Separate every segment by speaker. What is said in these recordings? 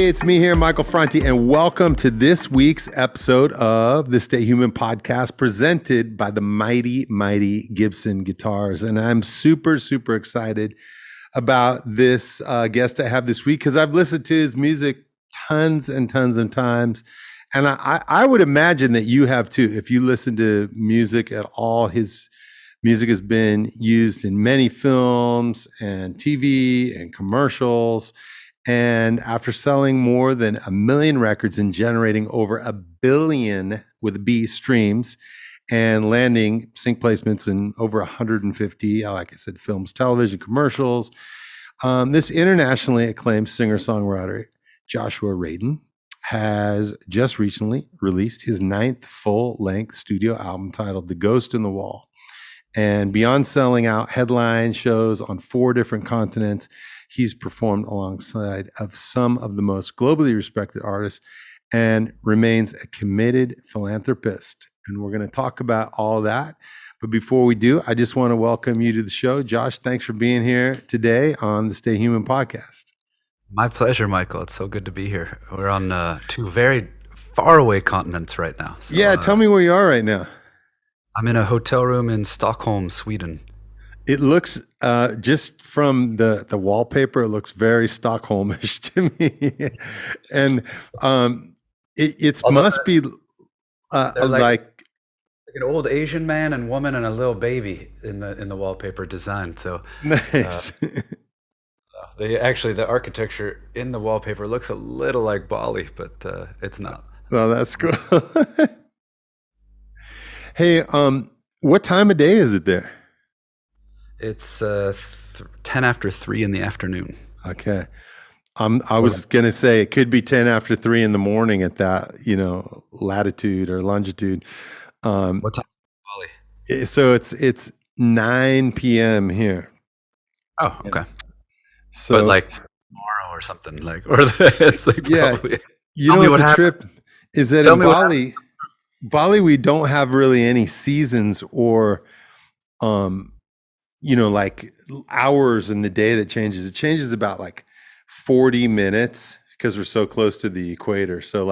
Speaker 1: Hey, it's me here, Michael Franti, and welcome to this week's episode of the Stay Human podcast presented by the mighty, mighty Gibson guitars. And I'm super, super excited about this guest I have this week because I've listened to his music tons and tons of times. And I would imagine that you have too. If you listen to music at all, his music has been used in many films and TV and commercials. And after selling more than 1 million records and generating over 1 billion with a B streams and landing sync placements in over 150, like I said, films, television, commercials, this internationally acclaimed singer-songwriter, Joshua Radin, has just recently released his 9th full-length studio album titled The Ghost in the Wall. And beyond selling out headline shows on 4 different continents, he's performed alongside of some of the most globally respected artists and remains a committed philanthropist. And we're going to talk about all that. But before we do, I just want to welcome you to the show. Josh, thanks for being here today on the Stay Human podcast.
Speaker 2: My pleasure, Michael. It's so good to be here. We're on 2 very far away continents right now. So,
Speaker 1: yeah, tell me where you are right now.
Speaker 2: I'm in a hotel room in Stockholm, Sweden.
Speaker 1: It looks, just from the wallpaper, it looks very Stockholmish to me. And it must be like
Speaker 2: an old Asian man and woman and a little baby in the wallpaper design. So
Speaker 1: nice.
Speaker 2: The architecture in the wallpaper looks a little like Bali, but it's not.
Speaker 1: Oh, that's cool. Hey, what time of day is it there?
Speaker 2: It's 10 after 3 in the afternoon.
Speaker 1: Okay. I was going to say it could be 10 after 3 in the morning at that, latitude or longitude.
Speaker 2: What time in Bali?
Speaker 1: So it's 9 p.m. here.
Speaker 2: Oh, okay.
Speaker 1: So,
Speaker 2: but like tomorrow or something it's like
Speaker 1: yeah,
Speaker 2: probably.
Speaker 1: It's a trip is that in Bali, we don't have really any seasons or, like hours in the day that changes. It changes about like 40 minutes because we're so close to the equator. So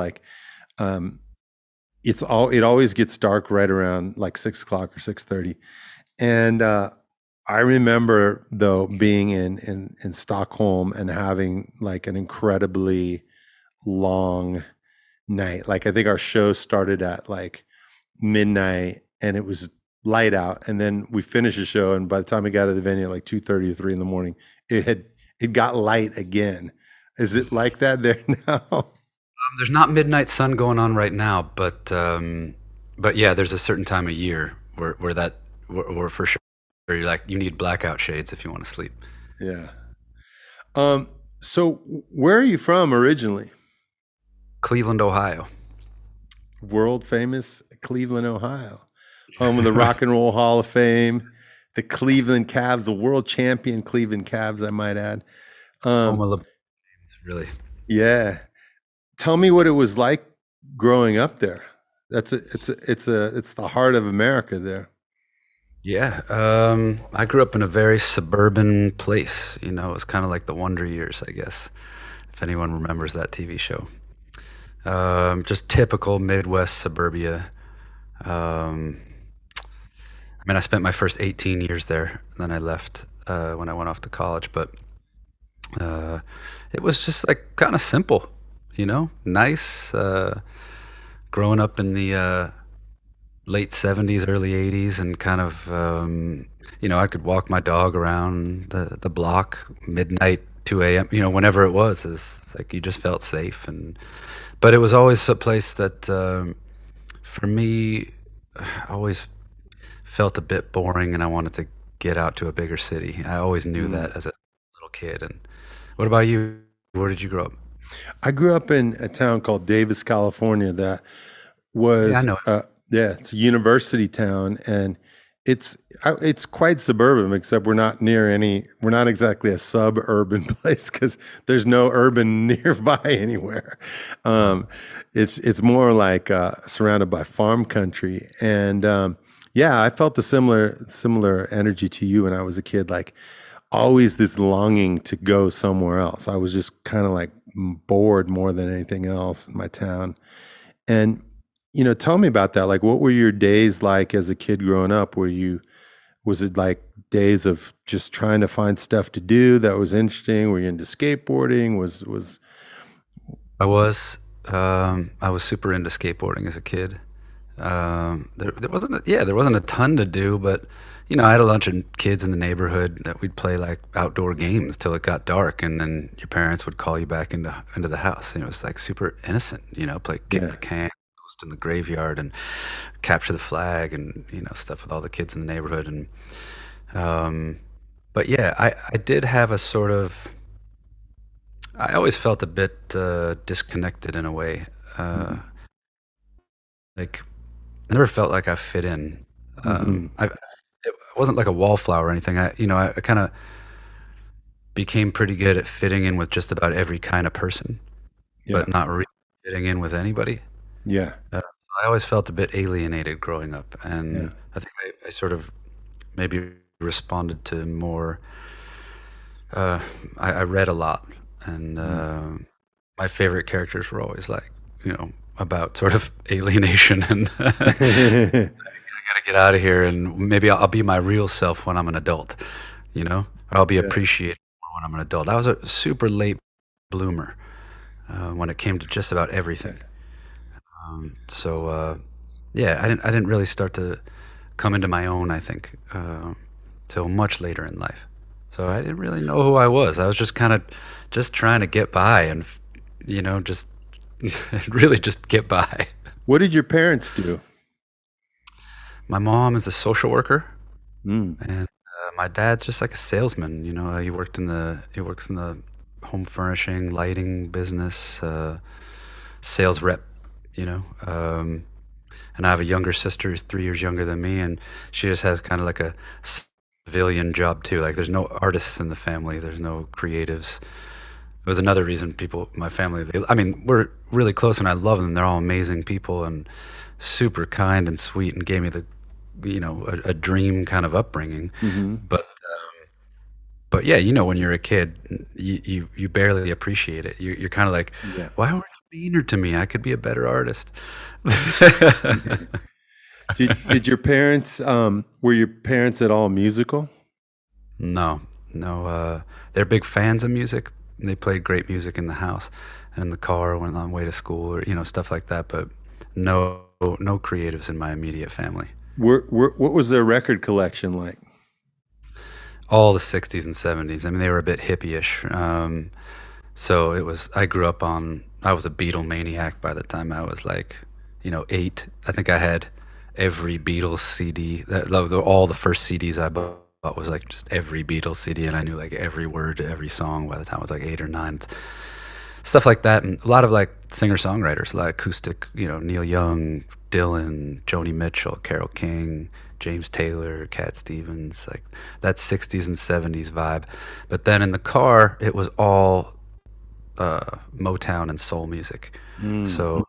Speaker 1: it always gets dark right around like 6 o'clock or 6:30. And I remember though being in Stockholm and having like an incredibly long night. Like I think our show started at like midnight and it was light out, and then we finished the show, and by the time we got to the venue at like 2:30 or 3 in the morning, it got light again. Is it like that there now?
Speaker 2: There's not midnight sun going on right now, but yeah, there's a certain time of year where for sure you need blackout shades if you want to sleep.
Speaker 1: Yeah. So where are you from originally?
Speaker 2: Cleveland, Ohio.
Speaker 1: World famous Cleveland, Ohio. Home of the Rock and Roll Hall of Fame, the Cleveland Cavs, the world champion Cleveland Cavs, I might add.
Speaker 2: Home of the really.
Speaker 1: Yeah. Tell me what it was like growing up there. It's the heart of America there.
Speaker 2: Yeah. I grew up in a very suburban place. It was kind of like the Wonder Years, I guess, if anyone remembers that TV show. Just typical Midwest suburbia. I spent my first 18 years there, and then I left when I went off to college. But it was just like kind of simple, nice. Growing up in the late 70s, early 80s, and kind of, I could walk my dog around the block midnight, 2 a.m., whenever it was. It's like you just felt safe. But it was always a place that, for me, always felt a bit boring, and I wanted to get out to a bigger city. I always knew that as a little kid. And what about you? Where did you grow up?
Speaker 1: I grew up in a town called Davis, California. That was,
Speaker 2: I know.
Speaker 1: It's a university town, and it's quite suburban, except we're not exactly a suburban place because there's no urban nearby anywhere. It's more like surrounded by farm country, and yeah, I felt a similar energy to you when I was a kid. Like always this longing to go somewhere else. I was just kind of like bored more than anything else in my town. And, tell me about that. Like, what were your days like as a kid growing up? Was it like days of just trying to find stuff to do that was interesting? Were you into skateboarding?
Speaker 2: I was super into skateboarding as a kid. There wasn't a ton to do, but I had a bunch of kids in the neighborhood that we'd play like outdoor games till it got dark, and then your parents would call you back into the house. And it was like super innocent, play kick the can, ghost in the graveyard, and capture the flag, and stuff with all the kids in the neighborhood. And but yeah, I did have a sort of. I always felt a bit disconnected in a way.
Speaker 1: Mhm.
Speaker 2: Like I never felt like I fit in.
Speaker 1: Mhm.
Speaker 2: It wasn't like a wallflower or anything. I kind of became pretty good at fitting in with just about every kind of person,
Speaker 1: Yeah.
Speaker 2: but not really fitting in with anybody.
Speaker 1: Yeah.
Speaker 2: Uh, I always felt a bit alienated growing up,
Speaker 1: Yeah.
Speaker 2: and I think I sort of maybe responded to more. Uh, I read a lot, and
Speaker 1: Mm.
Speaker 2: my favorite characters were always like, about sort of alienation and gotta get out of here, and maybe I'll be my real self when I'm an adult, or I'll be
Speaker 1: Yeah.
Speaker 2: appreciated more when I'm an adult. I was a super late bloomer when it came to just about everything. So yeah, I didn't really start to come into my own, I think, till much later in life. So I didn't really know who I was. I was just kind of just trying to get by, and just really just get by.
Speaker 1: What did your parents do?
Speaker 2: My mom is a social worker,
Speaker 1: Mm.
Speaker 2: and my dad's just like a salesman. He works in the home furnishing, lighting business, sales rep. You know, um, and I have a younger sister who's 3 years younger than me, and she just has kind of like a civilian job too. Like, there's no artists in the family. There's no creatives. It was another reason my family, I mean, we're really close and I love them. They're all amazing people and super kind and sweet, and gave me a dream kind of upbringing.
Speaker 1: Hmm.
Speaker 2: But yeah, when you're a kid, you barely appreciate it. You're kind of like,
Speaker 1: Yeah.
Speaker 2: why were you meaner to me? I could be a better artist.
Speaker 1: Did your parents were your parents at all musical?
Speaker 2: No, no. They're big fans of music. They played great music in the house and in the car when on the way to school, or stuff like that. But no creatives in my immediate family.
Speaker 1: What was their record collection like?
Speaker 2: All the '60s and '70s. I mean, they were a bit hippie-ish. So it was. I grew up on. I was a Beatle maniac by the time I was like, 8. I think I had every Beatles CD. All the first CDs I bought was like just every Beatles CD, and I knew like every word to every song by the time I was like 8 or 9. Stuff like that, and a lot of like singer-songwriters, like acoustic, Neil Young, Dylan, Joni Mitchell, Carole King, James Taylor, Cat Stevens, like that '60s and '70s vibe. But then in the car, it was all Motown and soul music.
Speaker 1: Mm.
Speaker 2: So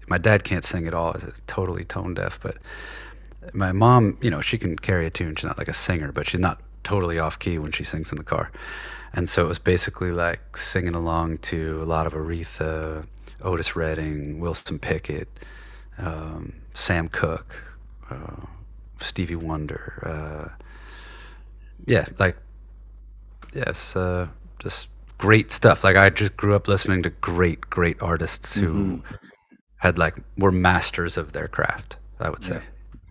Speaker 2: my dad can't sing at all; is totally tone deaf. But my mom, she can carry a tune. She's not like a singer, but she's not totally off key when she sings in the car. And so it was basically like singing along to a lot of Aretha, Otis Redding, Wilson Pickett, Sam Cooke, Stevie Wonder. Yeah, like, yes, just great stuff. Like, I just grew up listening to great artists who were masters of their craft, I would say.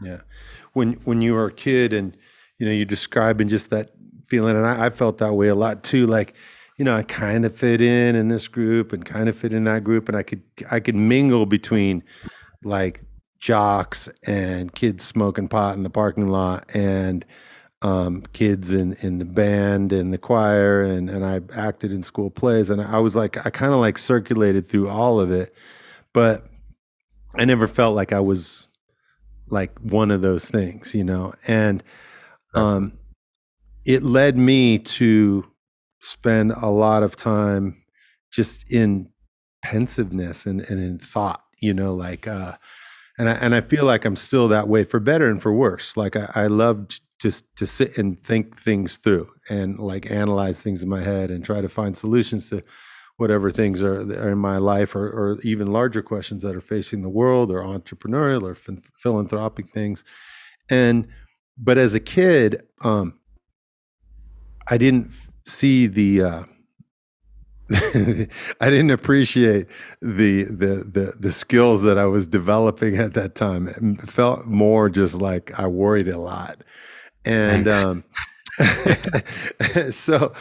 Speaker 1: Yeah. When you were a kid and you describing just that feeling, and I felt that way a lot too. Like, I kind of fit in this group and kind of fit in that group, and I could mingle between like jocks and kids smoking pot in the parking lot and kids in the band and the choir, and I acted in school plays, and I was like, I kind of like circulated through all of it, but I never felt like I was like one of those things, and it led me to spend a lot of time just in pensiveness and in thought, like and I feel like I'm still that way, for better and for worse. Like I loved to sit and think things through and like analyze things in my head and try to find solutions to whatever things are in my life, or even larger questions that are facing the world, or entrepreneurial or philanthropic things. But as a kid, I didn't see the I didn't appreciate the skills that I was developing at that time. It felt more just like I worried a lot, and so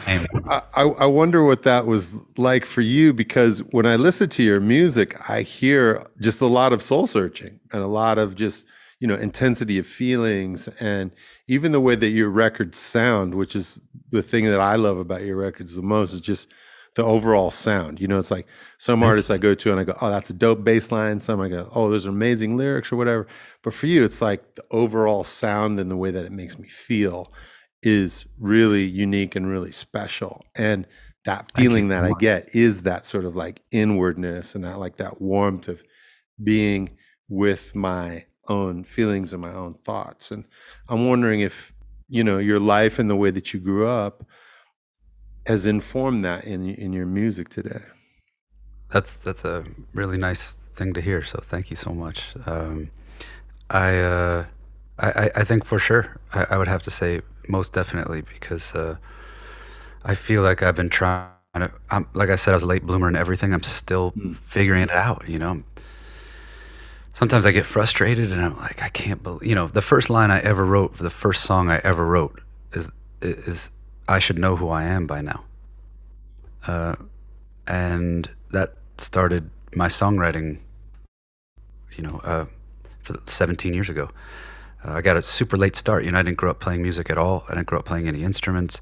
Speaker 1: I wonder what that was like for you, because when I listen to your music, I hear just a lot of soul searching and a lot of just, intensity of feelings, and even the way that your records sound, which is the thing that I love about your records the most, is just the overall sound. It's like some artists I go to and I go, oh, that's a dope bass line. Some I go, oh, those are amazing lyrics or whatever. But for you, it's like the overall sound and the way that it makes me feel is really unique and really special. And that feeling that I get is that sort of like inwardness and that like that warmth of being with my own feelings and my own thoughts. And I'm wondering if, your life and the way that you grew up has informed that in your music today.
Speaker 2: That's a really nice thing to hear. So thank you so much. I think for sure I would have to say most definitely, because I feel like I've been trying to. Like I said, I was a late bloomer in everything. I'm still figuring it out. Sometimes I get frustrated and I'm like, I can't believe. The first line I ever wrote, the first song I ever wrote is I should know who I am by now. And that started my songwriting, for 17 years ago. I got a super late start. I didn't grow up playing music at all. I didn't grow up playing any instruments.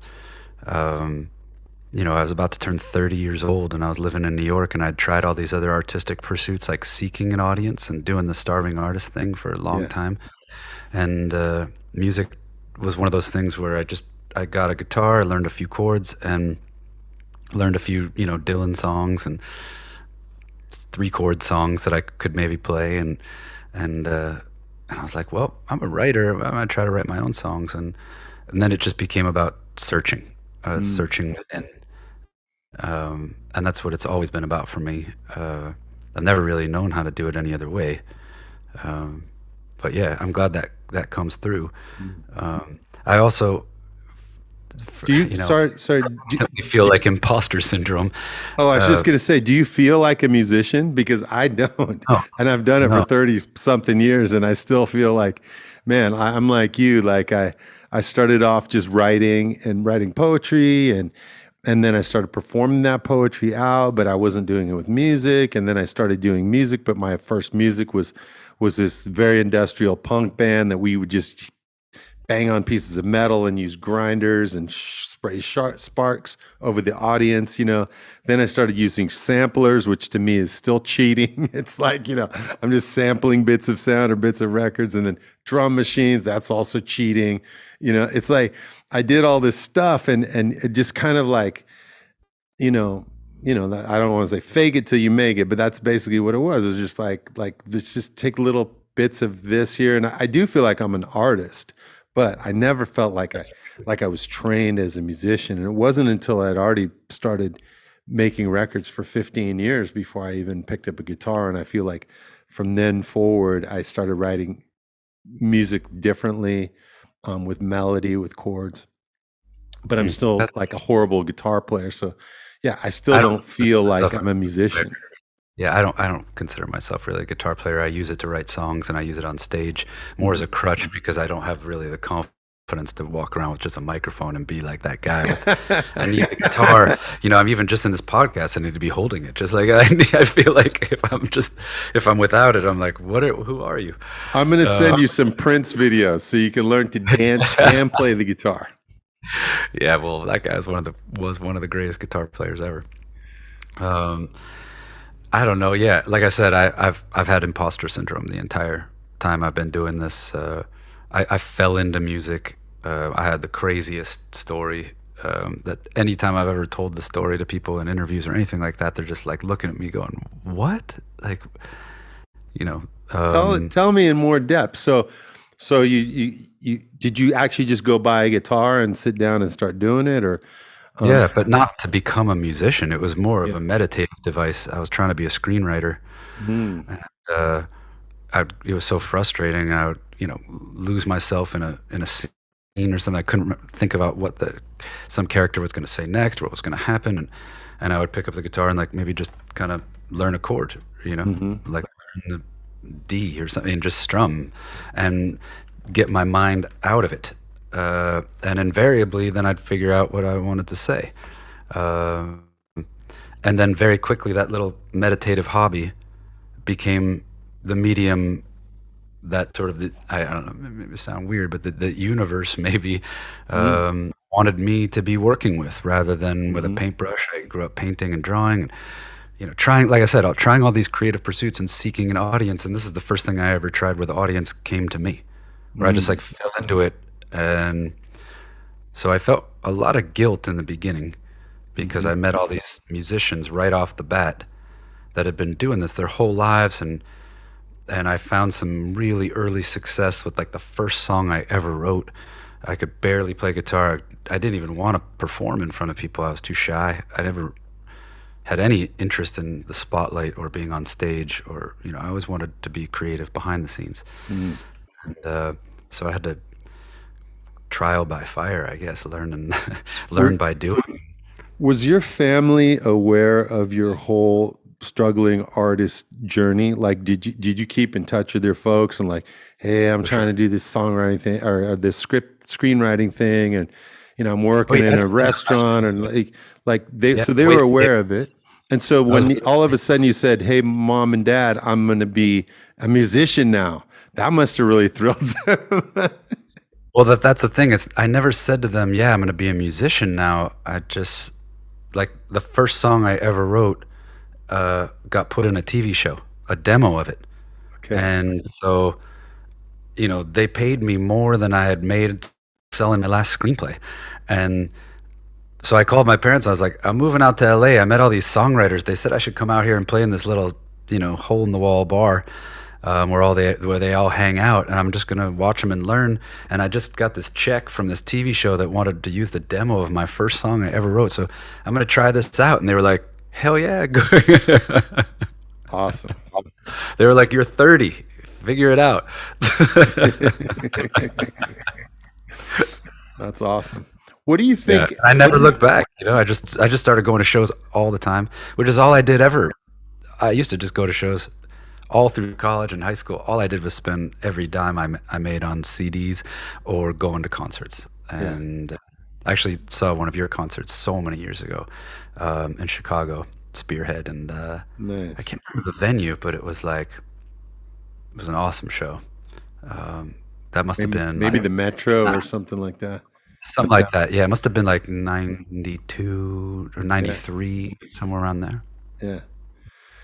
Speaker 2: I was about to turn 30 years old and I was living in New York, and I'd tried all these other artistic pursuits like seeking an audience and doing the starving artist thing for a long time. And music was one of those things where I got a guitar, I learned a few chords and learned a few, Dylan songs and 3-chord songs that I could maybe play. And I was like, well, I'm a writer. I'm going to try to write my own songs. And then it just became about searching within. And that's what it's always been about for me. I've never really known how to do it any other way. But yeah, I'm glad that comes through. I also,
Speaker 1: sorry.
Speaker 2: You feel like imposter syndrome.
Speaker 1: Oh, I was just going to say, do you feel like a musician? Because I don't, and I've done it for 30 something years, and I still feel like, man, I'm like you. Like I started off just writing poetry, and then I started performing that poetry out, but I wasn't doing it with music. And then I started doing music, but my first music was this very industrial punk band that we would just bang on pieces of metal and use grinders and spray sparks over the audience, Then I started using samplers, which to me is still cheating. It's like, I'm just sampling bits of sound or bits of records, and then drum machines, that's also cheating. It's like I did all this stuff and it just kind of like, I don't want to say fake it till you make it, but that's basically what it was. It was just like let's just take little bits of this here. And I do feel like I'm an artist, but I never felt like I was trained as a musician. And it wasn't until I'd already started making records for 15 years before I even picked up a guitar. And I feel like from then forward, I started writing music differently, with melody, with chords. But I'm still like a horrible guitar player. So yeah, I still don't feel like I'm a musician.
Speaker 2: Yeah, I don't consider myself really a guitar player. I use it to write songs, and I use it on stage more as a crutch because I don't have really the confidence to walk around with just a microphone and be like that guy. I need a guitar. I'm even just in this podcast, I need to be holding it. Just like I feel like if I'm without it, I'm like, who are you?
Speaker 1: I'm going to send you some Prince videos so you can learn to dance and play the guitar.
Speaker 2: Yeah, well, that guy was one of the greatest guitar players ever. I don't know. Yeah, like I said, I've had imposter syndrome the entire time I've been doing this. I fell into music. I had the craziest story. That anytime I've ever told the story to people in interviews or anything like that, they're just like looking at me, going, "What?" Like,
Speaker 1: tell me in more depth. So So you did you actually just go buy a guitar and sit down and start doing it, or
Speaker 2: Yeah, but not to become a musician. It was more of
Speaker 1: yeah.
Speaker 2: a meditative device. I was trying to be a screenwriter.
Speaker 1: Mm,
Speaker 2: And, it was so frustrating. I would, lose myself in a scene or something. I couldn't think about what some character was going to say next, what was going to happen, and I would pick up the guitar and like maybe just kind of learn a chord,
Speaker 1: hmm.
Speaker 2: like learn the D or something, and just strum, and get my mind out of it. And invariably, then I'd figure out what I wanted to say. Uh, and then very quickly, that little meditative hobby became the medium that sort of I don't know, maybe it sound weird, but the universe maybe
Speaker 1: Mm,
Speaker 2: wanted me to be working with rather than with a
Speaker 1: hmm.
Speaker 2: paintbrush. I grew up painting and drawing, and trying, like I said, trying all these creative pursuits and seeking an audience. And this is the first thing I ever tried where the audience came to me, where I just
Speaker 1: Mm,
Speaker 2: like fell into it. And so I felt a lot of guilt in the beginning because
Speaker 1: hmm.
Speaker 2: I met all these musicians right off the bat that had been doing this their whole lives, and I found some really early success with like the first song I ever wrote. I could barely play guitar. I didn't even want to perform in front of people. I was too shy. I never had any interest in the spotlight or being on stage, or I always wanted to be creative behind the scenes.
Speaker 1: Mm.
Speaker 2: And so I had to trial by fire, I guess, learn and
Speaker 1: W-
Speaker 2: learn by doing.
Speaker 1: Was your family aware of your whole struggling artist journey? Like, did you keep in touch with your folks and like, hey, I'm
Speaker 2: For
Speaker 1: trying
Speaker 2: sure.
Speaker 1: to do this songwriting thing or this script screenwriting thing, and I'm
Speaker 2: Oh
Speaker 1: working
Speaker 2: yeah,
Speaker 1: in a
Speaker 2: that's the question.
Speaker 1: restaurant, and like they
Speaker 2: Yeah,
Speaker 1: so they were
Speaker 2: wait,
Speaker 1: aware of it. And so
Speaker 2: I was
Speaker 1: when all of a sudden you said, "Hey, mom and dad, I'm going to be a musician now," that must have really thrilled them.
Speaker 2: well. That's the thing. It's I never said to them, "Yeah, I'm going to be a musician now." I just like the first song I ever wrote got put in a TV show, a demo of it,
Speaker 1: Okay.
Speaker 2: and so they paid me more than I had made selling my last screenplay, and so I called my parents. I was like, I'm moving out to LA. I met all these songwriters. They said I should come out here and play in this little, hole in the wall bar where they all hang out, and I'm just gonna watch them and learn. And I just got this check from this TV show that wanted to use the demo of my first song I ever wrote. So I'm gonna try this out. And they were like, hell yeah, go.
Speaker 1: Awesome.
Speaker 2: They were like, you're 30, figure it out.
Speaker 1: That's awesome. What do you
Speaker 2: Yeah,
Speaker 1: think?
Speaker 2: I
Speaker 1: What
Speaker 2: never
Speaker 1: do you?
Speaker 2: looked back. I just started going to shows all the time, which is all I did ever. I used to just go to shows all through college and high school. All I did was spend every dime I made on CDs or going to concerts.
Speaker 1: Yeah,
Speaker 2: And I actually saw one of your concerts so many years ago in Chicago, Spearhead, and I
Speaker 1: nice.
Speaker 2: can't remember the venue, but it was like it was an awesome show. That must have been
Speaker 1: Maybe
Speaker 2: like
Speaker 1: the Metro or something like that.
Speaker 2: something like that. Yeah, it must have been like 92 or
Speaker 1: Yeah,
Speaker 2: 93, somewhere around there.
Speaker 1: yeah.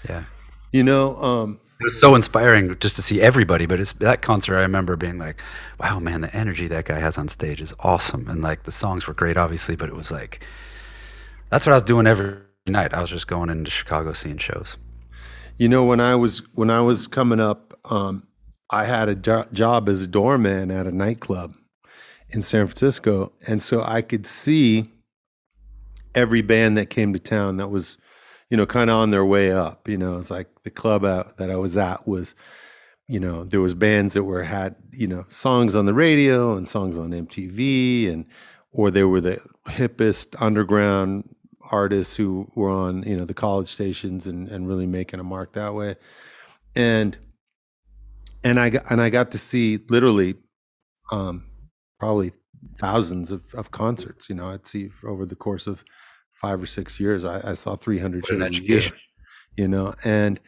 Speaker 2: Yeah.
Speaker 1: You know,
Speaker 2: It was so inspiring just to see everybody, but it's that concert I remember being like, wow, man, the energy that guy has on stage is awesome. And like the songs were great, obviously, but it was like, that's what I was doing every night. I was just going into Chicago seeing shows.
Speaker 1: when I was coming up, I had a job as a doorman at a nightclub in San Francisco, and so I could see every band that came to town that was, kind of on their way up. It's like the club that I was at was, there was bands that had, songs on the radio and songs on MTV, and or they were the hippest underground artists who were on, the college stations and really making a mark that way. And I got to see literally um, probably thousands of concerts. I'd see over the course of 5 or 6 years, I saw 300
Speaker 2: What an
Speaker 1: shows a year.
Speaker 2: education.
Speaker 1: You know, and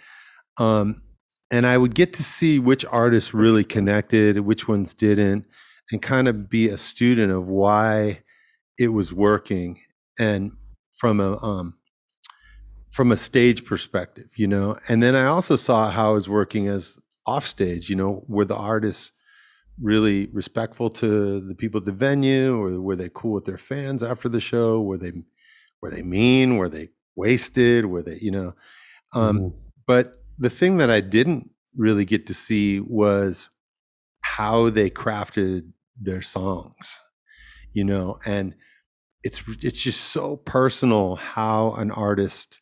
Speaker 1: um, and I would get to see which artists really connected, which ones didn't, and kind of be a student of why it was working, and from a stage perspective. And then I also saw how it was working as off stage. Were the artists really respectful to the people at the venue, or were they cool with their fans after the show? Were they mean? Were they wasted? Were they, um,
Speaker 2: Mhm.
Speaker 1: but the thing that I didn't really get to see was how they crafted their songs, and it's just so personal how an artist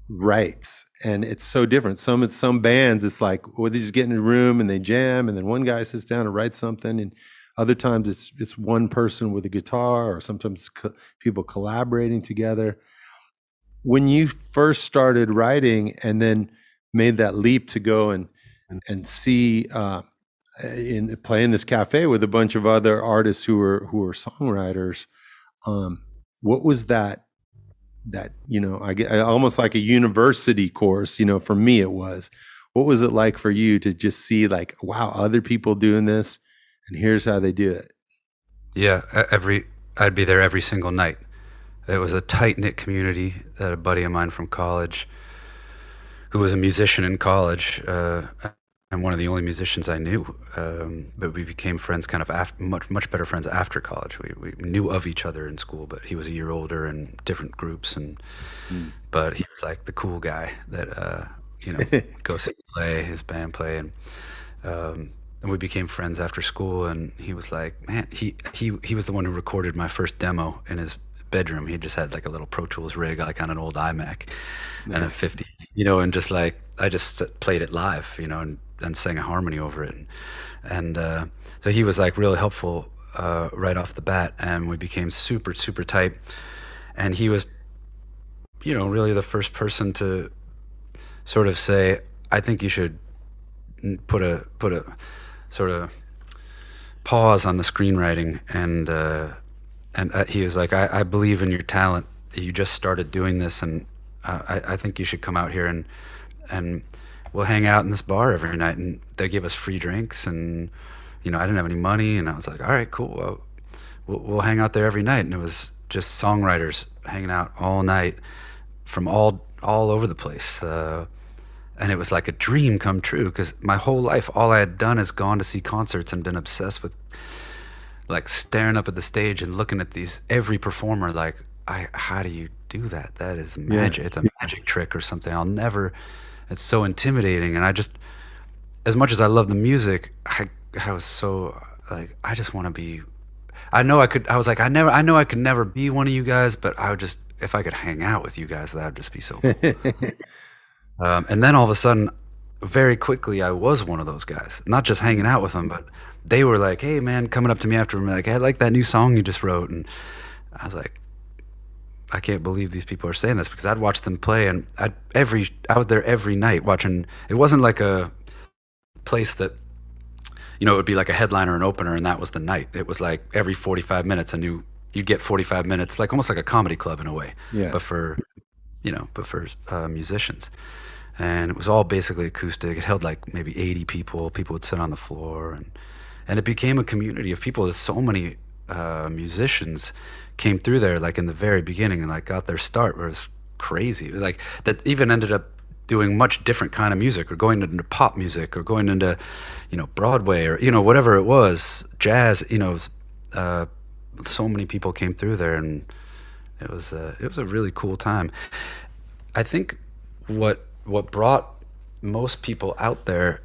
Speaker 1: writes, and it's so different. Some bands, it's like, well, they just get in a room and they jam, and then one guy sits down and writes something, and other times it's one person with a guitar, or sometimes people collaborating together. When you first started writing and then made that leap to go and see in play in this cafe with a bunch of other artists who were songwriters, what was that I get almost like a university course, for me it was. What was it like for you to just see, like, wow, other people doing this, and here's how they do it?
Speaker 2: Yeah, I'd be there every single night. It was a tight-knit community. That a buddy of mine from college, who was a musician in college, and one of the only musicians I knew. But we became friends kind of much better friends after college. We knew of each other in school, but he was a year older in different groups, but he was like the cool guy that go see his band play, and we became friends after school. And he was like, man, he was the one who recorded my first demo in his bedroom. He just had like a little Pro Tools rig, like on an old iMac, and a 50, and just like I just played it live, and sang a harmony over it, and so he was like really helpful right off the bat, and we became super tight. And he was, really the first person to sort of say, I think you should put a sort of pause on the screenwriting, and he was like, I believe in your talent. You just started doing this, and I think you should come out here and we'll hang out in this bar every night. And they give us free drinks, and I didn't have any money, and I was like, all right, cool. Well, we'll hang out there every night. And it was just songwriters hanging out all night from all over the place. And it was like a dream come true, because my whole life, all I had done is gone to see concerts and been obsessed with like staring up at the stage and looking at every performer like, how do you do that? That is magic. Yeah. It's a magic trick or something. It's so intimidating. And I just, as much as I love the music, I was so like, I just want to be, I know I could never be one of you guys, but I would just, if I could hang out with you guys, that would just be so cool. And then all of a sudden, very quickly, I was one of those guys, not just hanging out with them, but they were like, hey man, coming up to me after, like, hey, I like that new song you just wrote. And I was like, I can't believe these people are saying this, because I'd watch them play, and I was there every night watching. It wasn't like a place that, it would be like a headliner and opener, and that was the night. It was like every 45 minutes, you'd get 45 minutes, like almost like a comedy club in a way, but for musicians. And it was all basically acoustic. It held like maybe 80 people. People would sit on the floor, and it became a community of people. There's so many musicians came through there, like in the very beginning, and like got their start, where it was crazy. Like that even ended up doing much different kind of music, or going into pop music, or going into, Broadway, or, whatever it was, jazz, so many people came through there, and it was a really cool time. I think what brought most people out there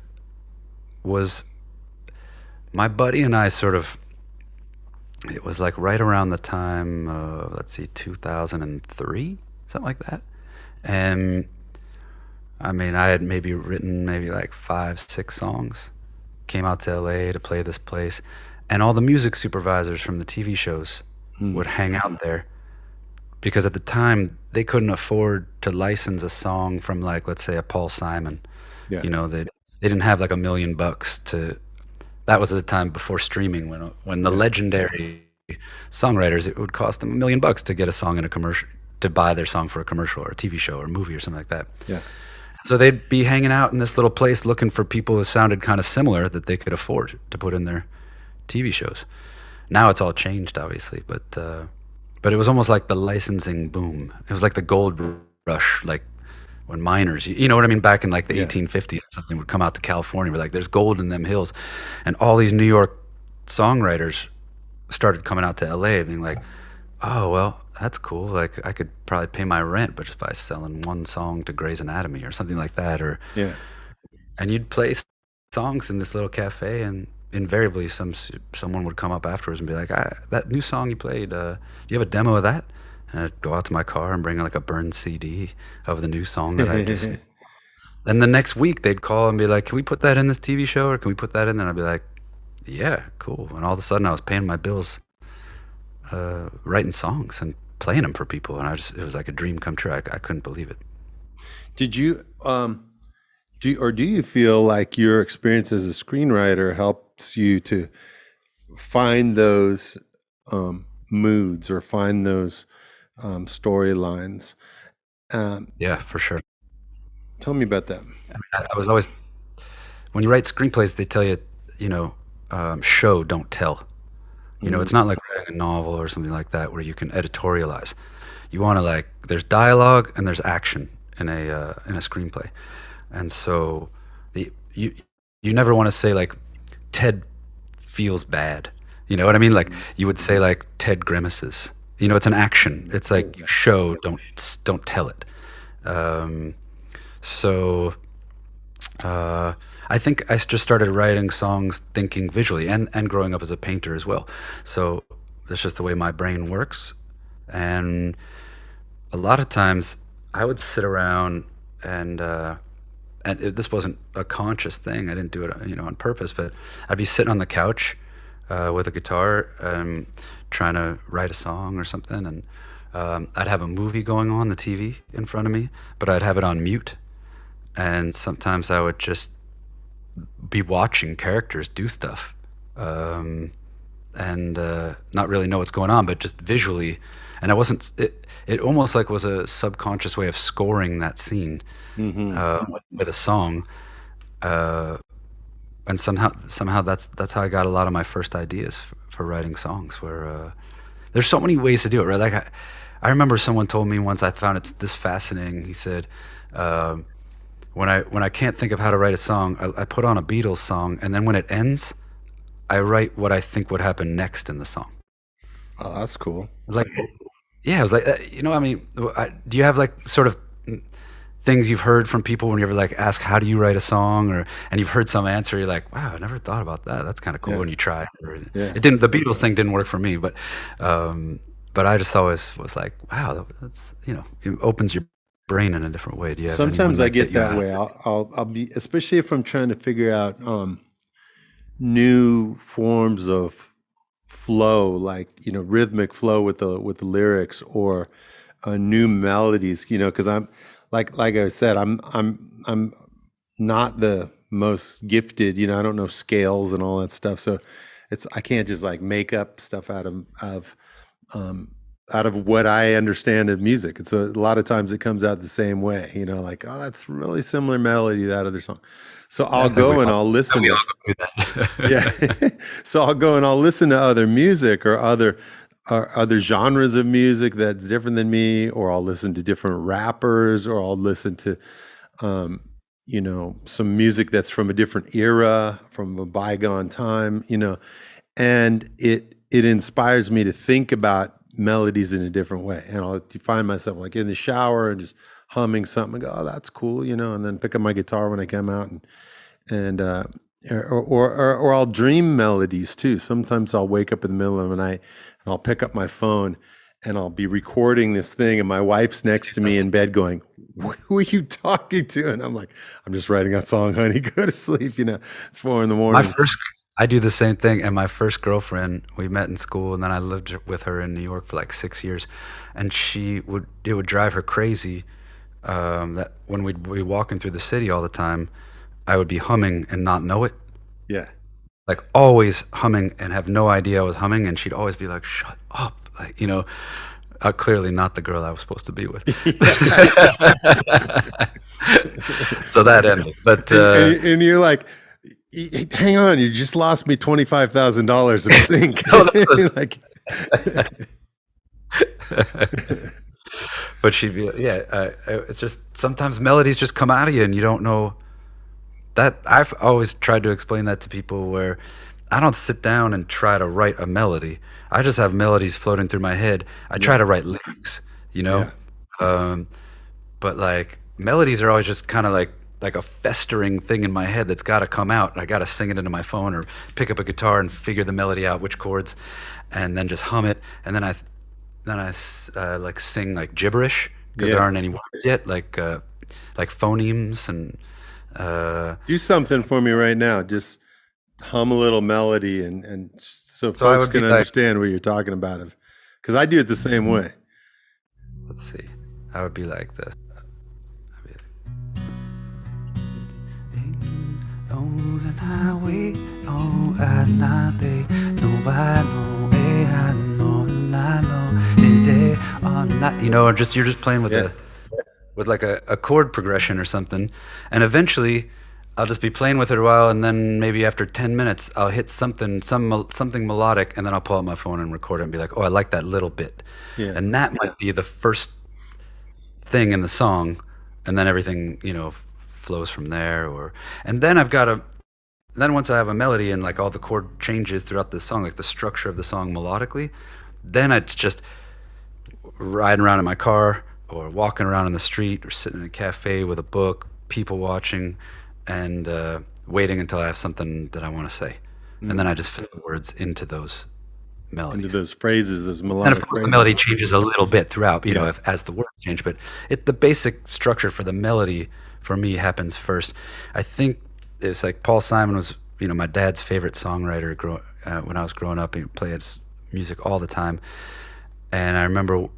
Speaker 2: was my buddy and I it was like right around the time, 2003, something like that. And I mean, I had maybe written like 5-6 songs, came out to LA to play this place, and all the music supervisors from the TV shows would hang out there, because at the time they couldn't afford to license a song from, like, let's say a Paul Simon. They didn't have like $1 million to. That was at the time before streaming, when the legendary songwriters, it would cost them $1 million to get a song in a commercial, to buy their song for a commercial or a TV show or a movie or something like that. Yeah. So they'd be hanging out in this little place looking for people who sounded kind of similar that they could afford to put in their TV shows. Now it's all changed, obviously, but it was almost like the licensing boom. It was like the gold rush, like when miners, you know what I mean, back in like the 1850s, something would come out to California, but like there's gold in them hills, and all these New York songwriters started coming out to LA, being like, oh well, that's cool. Like I could probably pay my rent, but just by selling one song to Grey's Anatomy or something like that, and you'd play songs in this little cafe, and invariably someone would come up afterwards and be like, that new song you played, do you have a demo of that? And I'd go out to my car and bring like a burned CD of the new song that I just. And the next week they'd call and be like, can we put that in this TV show, or can we put that in there? And I'd be like, yeah, cool. And all of a sudden I was paying my bills, writing songs and playing them for people. And it was like a dream come true. I couldn't believe it.
Speaker 1: Did you, do you feel like your experience as a screenwriter helps you to find those moods or find those storylines?
Speaker 2: Yeah, for sure.
Speaker 1: Tell me about that.
Speaker 2: I was always, when you write screenplays, they tell you, show, don't tell. It's not like writing a novel or something like that where you can editorialize. You want to there's dialogue and there's action in a screenplay, and so you never want to say like Ted feels bad. You know what I mean? Like you would say like Ted grimaces. It's an action. It's like you show, don't tell it. So I think I just started writing songs thinking visually, and growing up as a painter as well. So it's just the way my brain works. And a lot of times I would sit around and this wasn't a conscious thing. I didn't do it, on purpose, but I'd be sitting on the couch with a guitar, trying to write a song or something. And I'd have a movie going on the TV in front of me, but I'd have it on mute. And sometimes I would just be watching characters do stuff, and not really know what's going on, but just visually. And it almost like was a subconscious way of scoring that scene with a song. And somehow that's how I got a lot of my first ideas for writing songs, where there's so many ways to do it, right? Like I remember someone told me once, I found it this fascinating. He said, when I can't think of how to write a song, I put on a Beatles song, and then when it ends, I write what I think would happen next in the song.
Speaker 1: Oh, that's cool.
Speaker 2: Like, yeah, I was like, do you have like sort of things you've heard from people when you ever like ask, how do you write a song, and you've heard some answer, you're like, wow, I never thought about that. That's kind of cool. And you try. It didn't. The Beatles thing didn't work for me, but I just always was like, wow, that's it opens your brain in a different way. Do you have
Speaker 1: Sometimes I get that way. I'll be, especially if I'm trying to figure out new forms of flow, like rhythmic flow with the lyrics, or new melodies. Because I'm like I said, I'm not the most gifted. I don't know scales and all that stuff, so I can't just like make up stuff out of what I understand of music. It's a lot of times it comes out the same way, like, oh, that's really similar melody to that other song. So I'll go and I'll listen. Yeah. So I'll go and I'll listen to other music or other genres of music that's different than me, or I'll listen to different rappers, or I'll listen to, some music that's from a different era, from a bygone time, and it inspires me to think about melodies in a different way. And I'll find myself like in the shower and just humming something and go, oh, that's cool, and then pick up my guitar when I come out or I'll dream melodies too. Sometimes I'll wake up in the middle of the night and I'll pick up my phone and I'll be recording this thing, and my wife's next to me in bed going, who are you talking to? And I'm like, I'm just writing a song, honey, go to sleep. It's 4 a.m.
Speaker 2: I do the same thing. And my first girlfriend, we met in school, and then I lived with her in New York for like 6 years. And it would drive her crazy that when we'd be walking through the city all the time, I would be humming and not know it.
Speaker 1: Yeah.
Speaker 2: Like always humming and have no idea I was humming. And she'd always be like, shut up. Like, clearly not the girl I was supposed to be with. So that ended. But
Speaker 1: and you're like, hang on, you just lost me $25,000 in sync.
Speaker 2: But she'd be, it's just sometimes melodies just come out of you and you don't know that. I've always tried to explain that to people, where I don't sit down and try to write a melody. I just have melodies floating through my head. I try to write lyrics, but like melodies are always just kind of like like a festering thing in my head that's got to come out. I got to sing it into my phone or pick up a guitar and figure the melody out, which chords, and then just hum it. And then I like sing like gibberish because there
Speaker 1: Yeah.
Speaker 2: aren't any words yet, like phonemes and
Speaker 1: Do something for me right now. Just hum a little melody and so
Speaker 2: so I
Speaker 1: folks
Speaker 2: would be
Speaker 1: can
Speaker 2: like,
Speaker 1: understand what you're talking about. Because I do it the same way.
Speaker 2: let's see, I would be like this. You know, or just you're just playing with
Speaker 1: Yeah.
Speaker 2: with like a chord progression or something, and eventually I'll just be playing with it a while, and then maybe after 10 minutes I'll hit something melodic, and then I'll pull out my phone and record it and be like, oh, I like that little bit,
Speaker 1: Yeah.
Speaker 2: and that might be the first thing in the song, and then everything, flows from there. And then then once I have a melody and like all the chord changes throughout the song, like the structure of the song melodically, then it's just riding around in my car or walking around in the street or sitting in a cafe with a book, people watching, and waiting until I have something that I want to say, and then I just fit the words into those
Speaker 1: Into
Speaker 2: melodies.
Speaker 1: those phrases, those
Speaker 2: And
Speaker 1: melodic
Speaker 2: of course, the
Speaker 1: phrases.
Speaker 2: melody changes a little bit throughout,
Speaker 1: Yeah.
Speaker 2: as the words change. But the basic structure for the melody for me happens first. I think it's like Paul Simon was, my dad's favorite songwriter when I was growing up. He played his music all the time, and I remember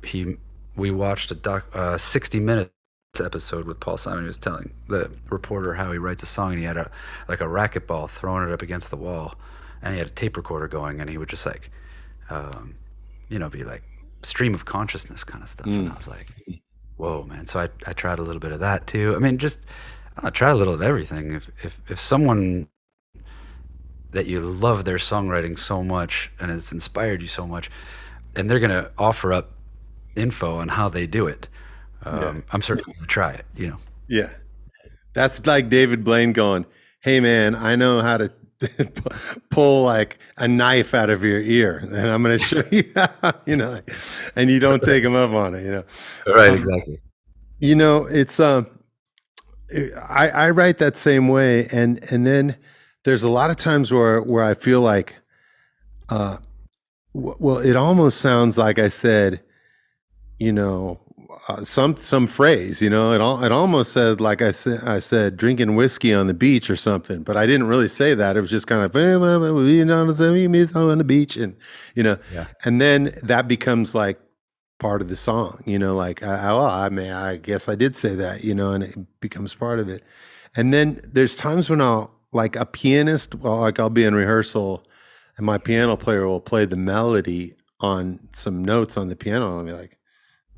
Speaker 2: we watched a 60 Minutes episode with Paul Simon. He was telling the reporter how he writes a song, and he had a racquetball, throwing it up against the wall, and he had a tape recorder going, and he would just like be like stream of consciousness kind of stuff. And I was like, whoa, man. So I tried a little bit of that too. I mean, just I try a little of everything. If someone that you love their songwriting so much and it's inspired you so much, and they're gonna offer up info on how they do it, I'm certainly gonna try it.
Speaker 1: Yeah. That's like David Blaine going, hey man, I know how to pull like a knife out of your ear, and I'm going to show you how, and you don't take him up on it.
Speaker 2: Right, exactly.
Speaker 1: It's I write that same way, and then there's a lot of times where I feel like, well, it almost sounds like I said, some phrase, it almost said like I said drinking whiskey on the beach or something, but I didn't really say that. It was just kind of on the beach, and
Speaker 2: Yeah.
Speaker 1: and then that becomes like part of the song, like I guess I did say that, and it becomes part of it. And then there's times when I'll like a pianist, well, like I'll be in rehearsal, and my piano player will play the melody on some notes on the piano, and I'll be like,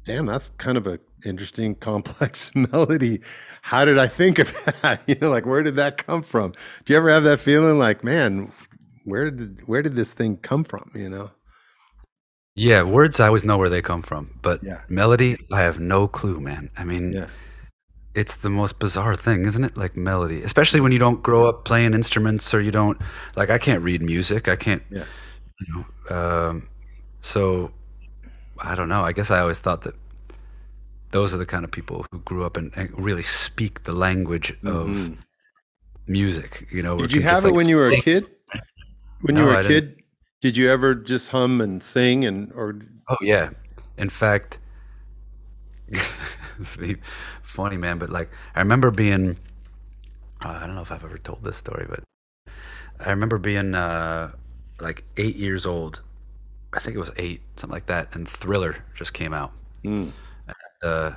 Speaker 1: damn, that's kind of a interesting, complex melody. How did I think of that? Like where did that come from? Do you ever have that feeling like, man, where did this thing come from?
Speaker 2: Yeah, words I always know where they come from, but
Speaker 1: Yeah.
Speaker 2: melody I have no clue, man. I mean,
Speaker 1: Yeah.
Speaker 2: it's the most bizarre thing, isn't it? Like melody, especially when you don't grow up playing instruments, or you don't like. I can't read music. I can't.
Speaker 1: Yeah.
Speaker 2: So I don't know. I guess I always thought that those are the kind of people who grew up and really speak the language of music. Where
Speaker 1: Did you
Speaker 2: can just
Speaker 1: have it
Speaker 2: like
Speaker 1: when you were a
Speaker 2: sing.
Speaker 1: kid? When you
Speaker 2: No,
Speaker 1: were
Speaker 2: I
Speaker 1: a
Speaker 2: didn't.
Speaker 1: kid, did you ever just hum and sing or
Speaker 2: Oh yeah. In fact, it's funny, man. But like, I remember being. I don't know if I've ever told this story, but I remember being like 8 years old. I think it was 8, something like that, and Thriller just came out. uh,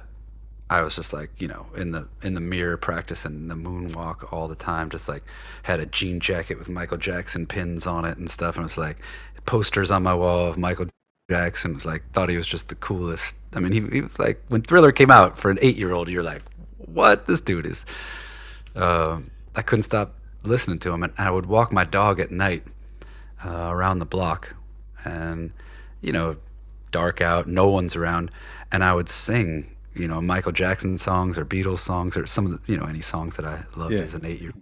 Speaker 2: I was just like, in the mirror practicing the moonwalk all the time, just like had a jean jacket with Michael Jackson pins on it and stuff, and it was like posters on my wall of Michael Jackson. Was like, thought he was just the coolest. I mean, he was like, when Thriller came out for an 8-year-old, you're like, what? This dude is. I couldn't stop listening to him, and I would walk my dog at night around the block, and dark out, no one's around, and I would sing, Michael Jackson songs or Beatles songs or some of the, any songs that I loved
Speaker 1: Yeah.
Speaker 2: as an 8-year-old.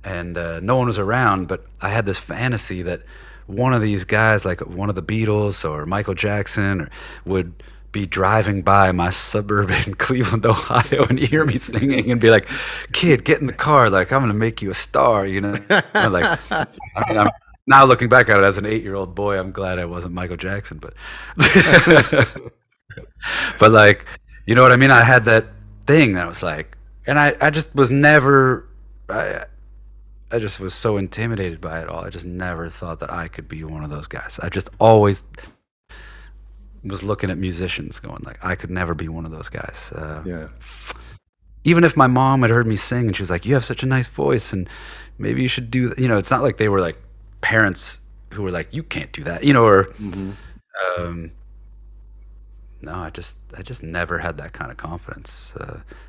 Speaker 2: And no one was around, but I had this fantasy that one of these guys, like one of the Beatles or Michael Jackson, would be driving by my suburb in Cleveland, Ohio, and hear me singing and be like, "Kid, get in the car! Like, I'm gonna make you a star," you know? Like, I mean, I'm now looking back at it as an 8-year-old boy, I'm glad I wasn't Michael Jackson, but but like, you know what I mean? I had that thing that was like, and I just was never, I just was so intimidated by it all. I just never thought that I could be one of those guys. I just always was looking at musicians going like, I could never be one of those guys.
Speaker 1: Yeah.
Speaker 2: Even if my mom had heard me sing and she was like, you have such a nice voice and maybe you should do that. You know, it's not like they were like parents who were like, you can't do that, you know, or, um, no, I just never had that kind of confidence.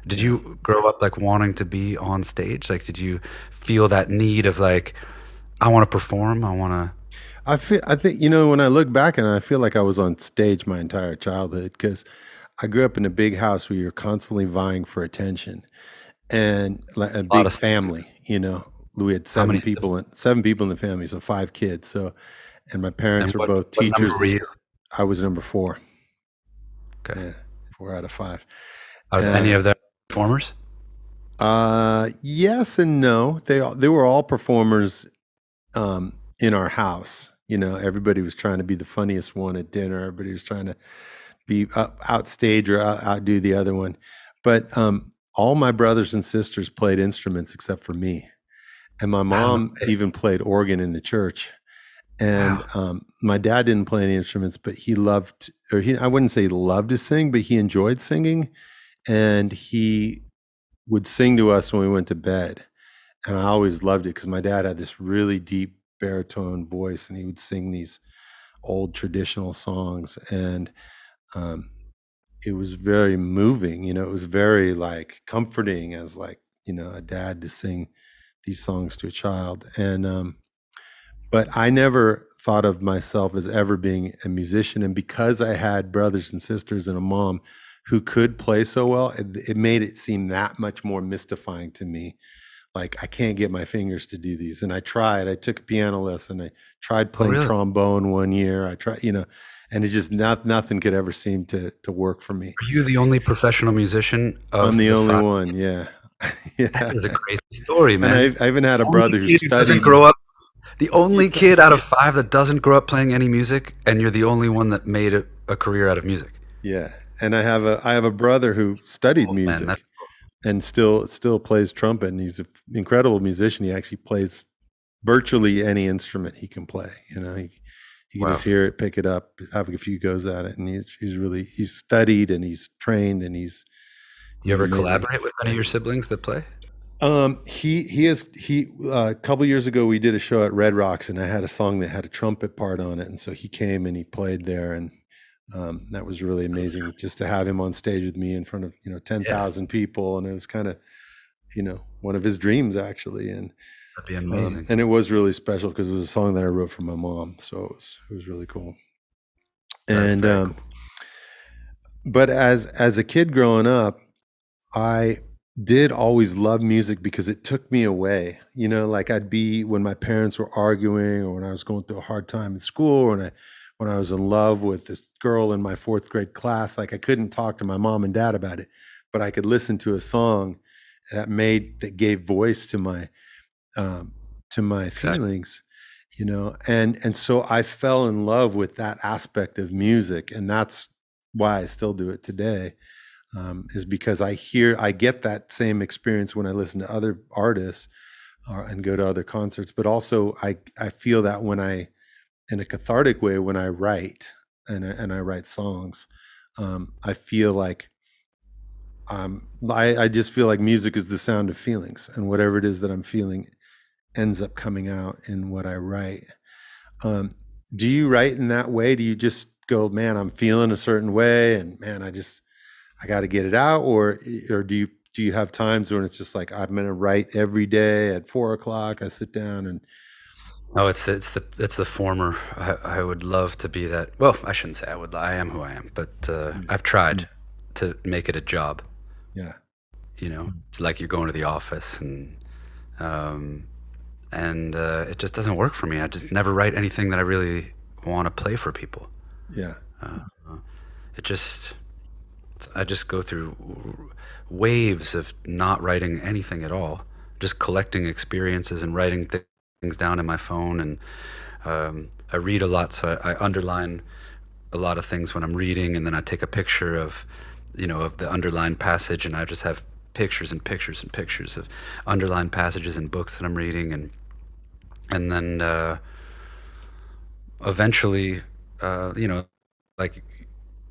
Speaker 2: Did you grow up like wanting to be on stage? Like, did you feel that need of like, I want to perform. I want to.
Speaker 1: I think, when I look back and I feel like I was on stage my entire childhood because I grew up in a big house where you're constantly vying for attention and like a
Speaker 2: Lot
Speaker 1: big
Speaker 2: of
Speaker 1: family, we had
Speaker 2: How many?
Speaker 1: 7 people in the family, so 5 kids. So, and my
Speaker 2: And
Speaker 1: parents were both
Speaker 2: what number
Speaker 1: teachers.
Speaker 2: were you?
Speaker 1: I was number 4.
Speaker 2: Okay.
Speaker 1: Yeah, 4 out of 5.
Speaker 2: Are any of them performers?
Speaker 1: Yes and no. They were all performers in our house. Everybody was trying to be the funniest one at dinner. Everybody was trying to be outstage or outdo the other one. But all my brothers and sisters played instruments except for me. And my mom even played organ in the church. And my dad didn't play any instruments, but he loved, I wouldn't say he loved to sing, but he enjoyed singing. And he would sing to us when we went to bed. And I always loved it because my dad had this really deep baritone voice and he would sing these old traditional songs. And it was very moving, it was very like comforting as like, a dad to sing these songs to a child. And but I never thought of myself as ever being a musician. And because I had brothers and sisters and a mom who could play so well, it made it seem that much more mystifying to me. Like, I can't get my fingers to do these. And I tried. I took a piano lesson. I tried playing
Speaker 2: really?
Speaker 1: trombone one year. I tried, and it just nothing could ever seem to work for me.
Speaker 2: Are you the only professional musician of
Speaker 1: I'm the only
Speaker 2: 5?
Speaker 1: one. Yeah. Yeah.
Speaker 2: That is a crazy story, man.
Speaker 1: And I even had a
Speaker 2: Only
Speaker 1: brother who
Speaker 2: kid who doesn't
Speaker 1: studied.
Speaker 2: grow up. The only kid out of 5 that doesn't grow up playing any music, and you're the only one that made a career out of music.
Speaker 1: Yeah. And I have a brother who studied
Speaker 2: Oh man,
Speaker 1: music
Speaker 2: that's
Speaker 1: and still plays trumpet, and he's an incredible musician. He actually plays virtually any instrument he can play. He can
Speaker 2: wow.
Speaker 1: just hear it, pick it up, have a few goes at it, and he's studied and he's trained and he's
Speaker 2: You ever
Speaker 1: amazing.
Speaker 2: collaborate with any of your siblings that play?
Speaker 1: A couple years ago we did a show at Red Rocks and I had a song that had a trumpet part on it, and so he came and he played there, and that was really amazing just to have him on stage with me in front of 10,000 people, and it was kind of one of his dreams actually, and
Speaker 2: That'd be amazing.
Speaker 1: and it was really special because it was a song that I wrote for my mom, so it was really cool.
Speaker 2: That's
Speaker 1: And
Speaker 2: very cool.
Speaker 1: but as a kid growing up, I did always love music because it took me away. Like I'd be when my parents were arguing, or when I was going through a hard time in school, or when I was in love with this girl in my 4th grade class. Like I couldn't talk to my mom and dad about it, but I could listen to a song that gave voice to my
Speaker 2: Exactly.
Speaker 1: feelings, and so I fell in love with that aspect of music, and that's why I still do it today. Is because I get that same experience when I listen to other artists and go to other concerts, but also I feel that in a cathartic way, when I write and I write songs, I feel like I just feel like music is the sound of feelings, and whatever it is that I'm feeling ends up coming out in what I write. Do you write in that way? Do you just go, man, I'm feeling a certain way, and man, I got to get it out, or do you have times when it's just like, I'm gonna write every day at 4:00? I sit down and
Speaker 2: No, it's the former. I would love to be that. Well, I shouldn't say I would. I am who I am, but I've tried to make it a job.
Speaker 1: yeah,
Speaker 2: It's like you're going to the office, and it just doesn't work for me. I just never write anything that I really want to play for people.
Speaker 1: yeah,
Speaker 2: I just go through waves of not writing anything at all, just collecting experiences and writing things down in my phone. And I read a lot, so I underline a lot of things when I'm reading, and then I take a picture of, of the underlined passage, and I just have pictures and pictures and pictures of underlined passages in books that I'm reading, and then eventually, like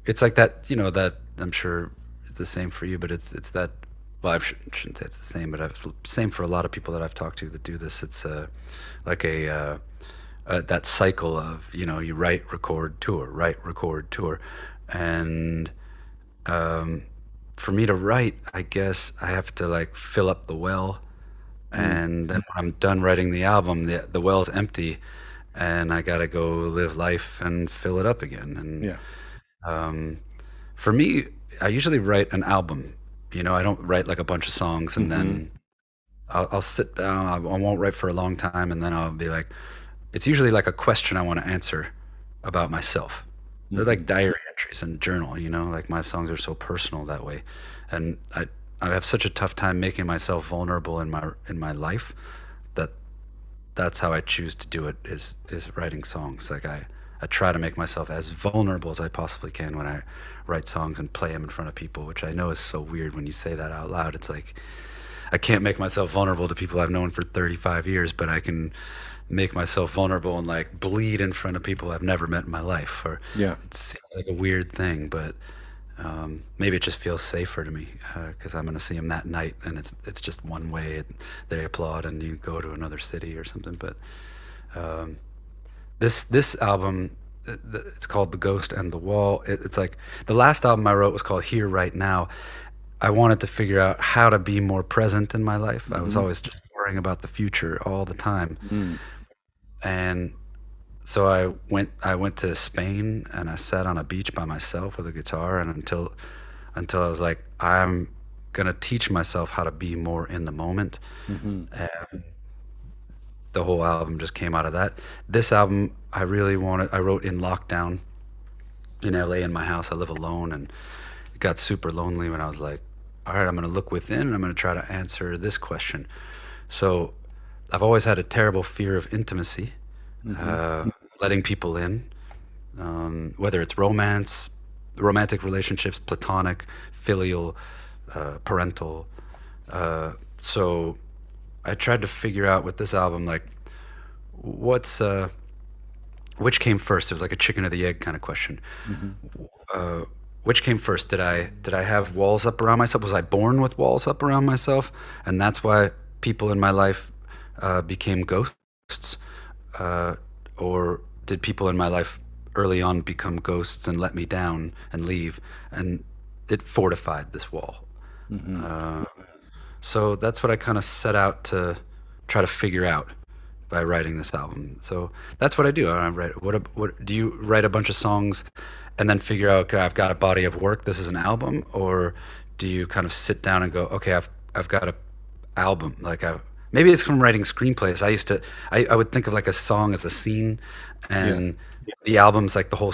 Speaker 2: it's like that, that I'm sure it's the same for you, but it's that. Well, shouldn't say it's the same, but it's the same for a lot of people that I've talked to that do this. It's like that cycle of, you write, record, tour, write, record, tour, and for me to write, I guess I have to like fill up the well, and then when I'm done writing the album, the well's empty, and I gotta go live life and fill it up again. And
Speaker 1: Yeah.
Speaker 2: for me, I usually write an album. I don't write like a bunch of songs and then I'll sit down. I won't write for a long time, and then I'll be like, it's usually like a question I want to answer about myself. They're like diary entries and journal. Like my songs are so personal that way, and I have such a tough time making myself vulnerable in my life that that's how I choose to do it is writing songs. Like I try to make myself as vulnerable as I possibly can when I write songs and play them in front of people, which I know is so weird when you say that out loud. It's like I can't make myself vulnerable to people I've known for 35 years, but I can make myself vulnerable and like bleed in front of people I've never met in my life. Or
Speaker 1: Yeah.
Speaker 2: it's like a weird thing, but maybe it just feels safer to me because I'm going to see them that night, and it's just one way. They applaud, and you go to another city or something. But this album, it's called The Ghost and the Wall. It's like the last album I wrote was called Here Right Now. I wanted to figure out how to be more present in my life. I was always just worrying about the future all the time. And so I went to Spain, and I sat on a beach by myself with a guitar, and until I was like, I'm gonna teach myself how to be more in the moment. And the whole album just came out of that. This album I wrote in lockdown in LA in my house. I live alone, and it got super lonely when I was like, all right, I'm gonna look within, and I'm gonna try to answer this question. So I've always had a terrible fear of intimacy, letting people in, whether it's romantic relationships, platonic, filial, parental. So I tried to figure out with this album, like, which came first? It was like a chicken or the egg kind of question. Which came first? Did I have walls up around myself? Was I born with walls up around myself, and that's why people in my life became ghosts, or did people in my life early on become ghosts and let me down and leave, and it fortified this wall? So that's what I kind of set out to try to figure out by writing this album. So that's what I do. I write. What do you write a bunch of songs and then figure out, okay, I've got a body of work, this is an album? Or do you kind of sit down and go, okay, I've got a album, like maybe it's from writing screenplays. I would think of like a song as a scene, and the album's like the whole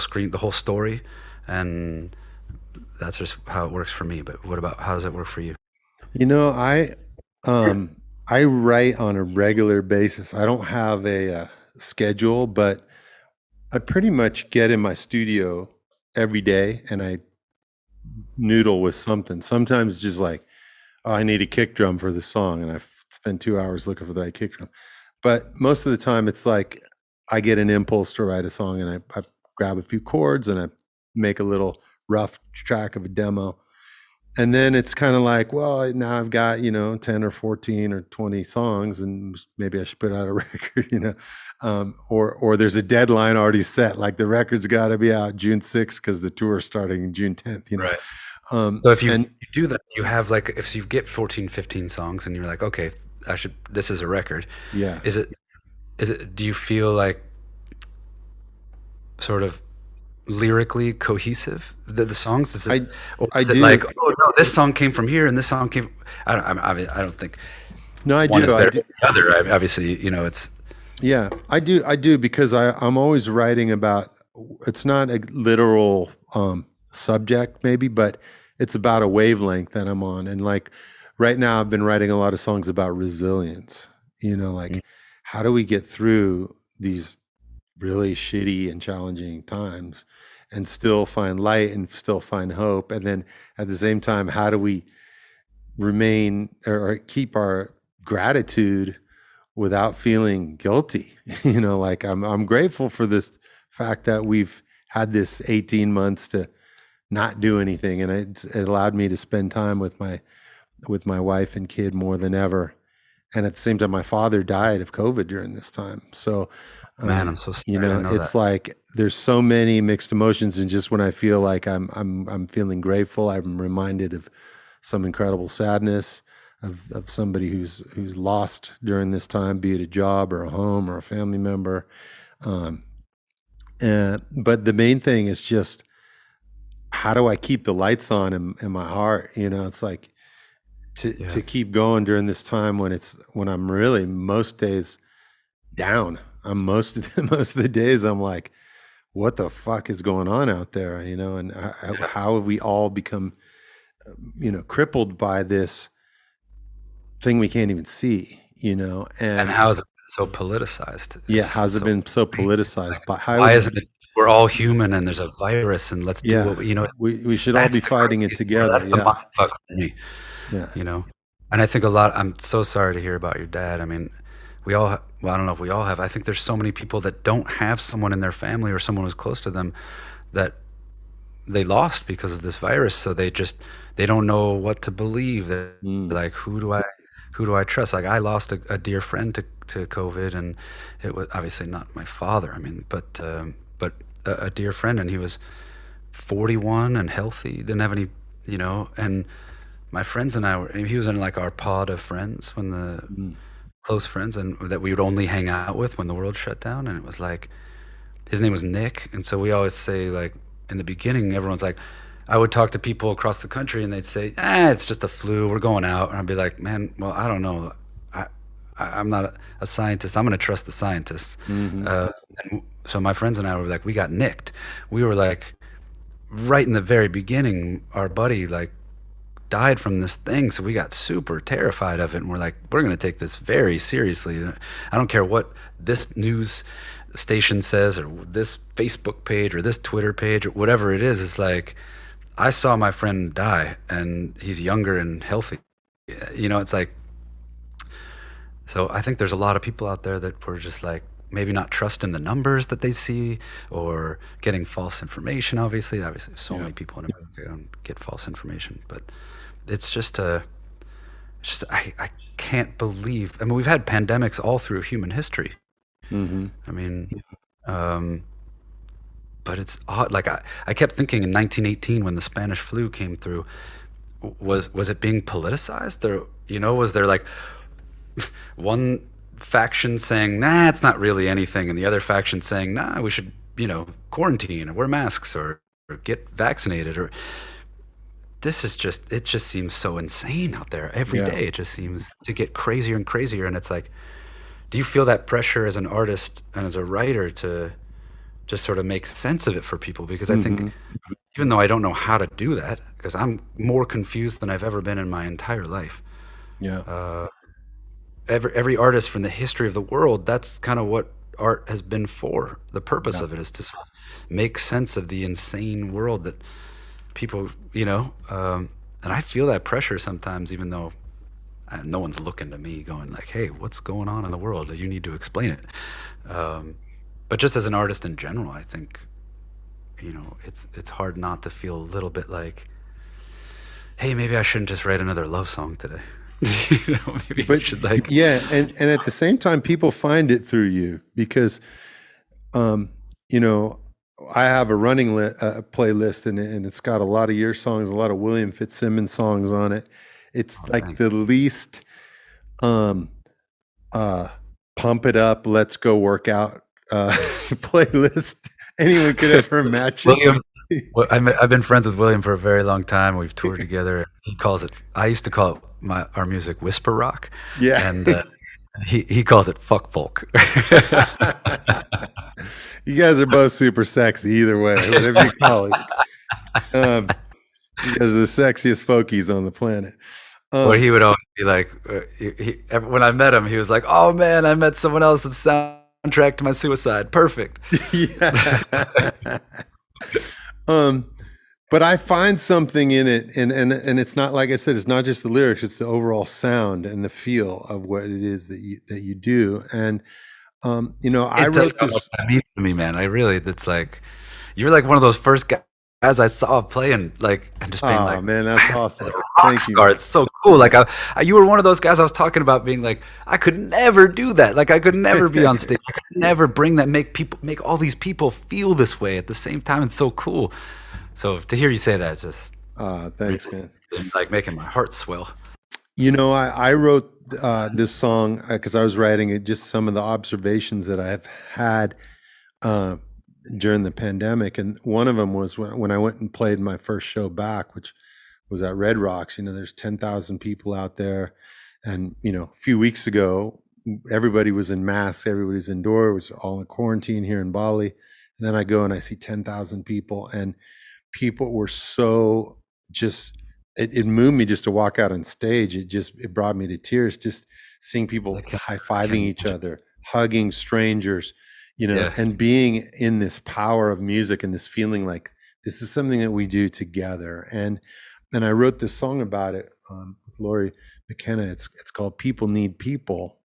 Speaker 2: story, and that's just how it works for me. But how does it work for you?
Speaker 1: I write on a regular basis. I don't have a schedule, but I pretty much get in my studio every day and I noodle with something. Sometimes just like, oh, I need a kick drum for the song, and I spend 2 hours looking for the right kick drum. But most of the time it's like I get an impulse to write a song, and I grab a few chords and I make a little rough track of a demo. And then it's kind of like, well, now I've got, 10 or 14 or 20 songs, and maybe I should put out a record, or there's a deadline already set. Like the record's got to be out June 6th because the tour's starting June 10th,
Speaker 2: Right. So if you do that, you have like, if you get 14, 15 songs and you're like, okay, this is a record.
Speaker 1: Yeah.
Speaker 2: Do you feel like sort of lyrically cohesive, the songs? Is it
Speaker 1: do.
Speaker 2: Like, oh no, this song came from here and this song came, I don't think
Speaker 1: No, I
Speaker 2: one
Speaker 1: do.
Speaker 2: is better
Speaker 1: I do.
Speaker 2: than the other. Obviously, it's
Speaker 1: Yeah, I do because I'm always writing about, it's not a literal subject maybe, but it's about a wavelength that I'm on. And like right now I've been writing a lot of songs about resilience, like how do we get through these really shitty and challenging times and still find light and still find hope? And then at the same time, how do we remain or keep our gratitude without feeling guilty? Like I'm grateful for this fact that we've had this 18 months to not do anything, and it allowed me to spend time with my wife and kid more than ever. And at the same time, my father died of COVID during this time. So,
Speaker 2: Man, I'm so sorry.
Speaker 1: It's like there's so many mixed emotions, and just when I feel like I'm feeling grateful, I'm reminded of some incredible sadness of somebody who's lost during this time, be it a job or a home or a family member. But the main thing is just, how do I keep the lights on in my heart? It's like to keep going during this time when I'm really most days down. I'm most of the days I'm like, what the fuck is going on out there? And how have we all become, crippled by this thing we can't even see, and
Speaker 2: how is it so politicized?
Speaker 1: How's it been so politicized? But
Speaker 2: why is it we're all human and there's a virus and let's do what
Speaker 1: we should all be fighting it together?
Speaker 2: That's the mind fuck for me. And I think I'm so sorry to hear about your dad. I mean, I don't know if we all have. I think there's so many people that don't have someone in their family or someone who's close to them that they lost because of this virus. So they don't know what to believe. They're like, who do I trust? Like, I lost a dear friend to COVID, and it was obviously not my father. I mean, but a dear friend, and he was 41 and healthy, didn't have any, and my friends and he was in like our pod of friends when the close friends, and that we would only hang out with when the world shut down. And it was like, his name was Nick. And so we always say, like, in the beginning, everyone's like, I would talk to people across the country and they'd say, it's just a flu, we're going out. And I'd be like, man, well, I don't know. I'm not a scientist. I'm going to trust the scientists. And so my friends and I were like, we got nicked. We were like, right in the very beginning, our buddy like died from this thing. So we got super terrified of it. And we're like, we're going to take this very seriously. I don't care what this news station says or this Facebook page or this Twitter page or whatever it is. It's like, I saw my friend die and he's younger and healthy. It's like, so I think there's a lot of people out there that were just like, maybe not trusting the numbers that they see or getting false information. Obviously so many people in America get false information, but it's just I can't believe, I mean, we've had pandemics all through human history. I mean, but it's odd. Like I kept thinking in 1918 when the Spanish flu came through, was it being politicized? Or, was there like one faction saying, nah, it's not really anything, and the other faction saying, nah, we should, quarantine or wear masks or get vaccinated? Or it just seems so insane out there every day. It just seems to get crazier and crazier. And it's like, do you feel that pressure as an artist and as a writer to just sort of make sense of it for people? Because I think, even though I don't know how to do that, because I'm more confused than I've ever been in my entire life. Every artist from the history of the world, that's kind of what art has been for. The purpose of it is to make sense of the insane world that people, and I feel that pressure sometimes, even though no one's looking to me going like, hey, what's going on in the world? You need to explain it. But just as an artist in general, I think, it's hard not to feel a little bit like, hey, maybe I shouldn't just write another love song today. Maybe I should like.
Speaker 1: Yeah, and at the same time, people find it through you because, I have a running playlist and it's got a lot of your songs, a lot of William Fitzsimmons songs on it. It's the least pump it up, let's go work out playlist anyone could ever imagine.
Speaker 2: William, I've been friends with William for a very long time. We've toured together. He calls it, I used to call it our music whisper rock.
Speaker 1: Yeah.
Speaker 2: And he calls it fuck folk.
Speaker 1: You guys are both super sexy either way, whatever you call it. Um, you guys are the sexiest folkies on the planet.
Speaker 2: Or he
Speaker 1: S-
Speaker 2: would always be like, when I met him, he was like, "Oh man, I met someone else that's soundtrack to my suicide. Perfect."
Speaker 1: yeah. um, but I find something in it, and it's not, like I said, it's not just the lyrics; it's the overall sound and the feel of what it is that you do. And I
Speaker 2: Can't tell you
Speaker 1: wrote
Speaker 2: how much
Speaker 1: this.
Speaker 2: that means to me, man. I really, it's like you're like one of those first guys I saw playing, like, and just being
Speaker 1: Oh
Speaker 2: like,
Speaker 1: man, that's awesome.
Speaker 2: rock
Speaker 1: Thank you,
Speaker 2: star.
Speaker 1: man.
Speaker 2: It's so cool. Like, you were one of those guys I was talking about, being like, I could never do that. Like, I could never be on stage. I could never bring that, make all these people feel this way at the same time. It's so cool. So to hear you say that, it's just really,
Speaker 1: Thanks, man.
Speaker 2: like making my heart swell.
Speaker 1: I wrote this song because I was writing it, just some of the observations that I've had uh, during the pandemic, and one of them was when I went and played my first show back, which was at Red Rocks. There's 10,000 people out there, and a few weeks ago, everybody was in masks, everybody was indoor, it was all in quarantine here in Bali. And then I go and I see 10,000 people, and people were so just it moved me just to walk out on stage. It brought me to tears, just seeing people
Speaker 2: Like,
Speaker 1: high-fiving
Speaker 2: can,
Speaker 1: each other, hugging strangers,
Speaker 2: yeah,
Speaker 1: and being in this power of music and this feeling like this is something that we do together. And I wrote this song about it with Lori McKenna. It's called People Need People.